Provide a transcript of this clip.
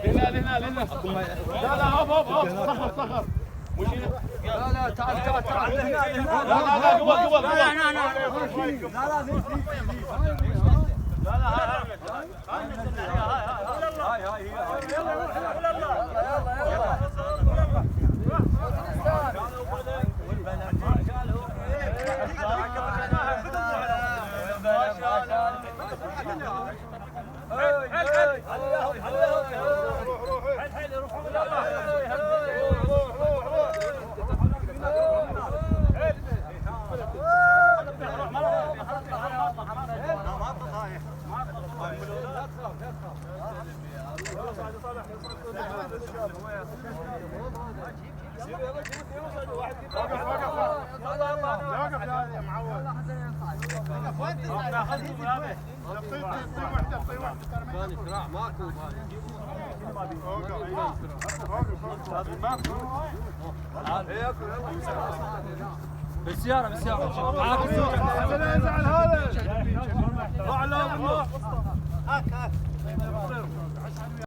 هنا لا لا هوب صخر لا تعال هنا لا قبل بالسيارة معاك لا يزعل هذا.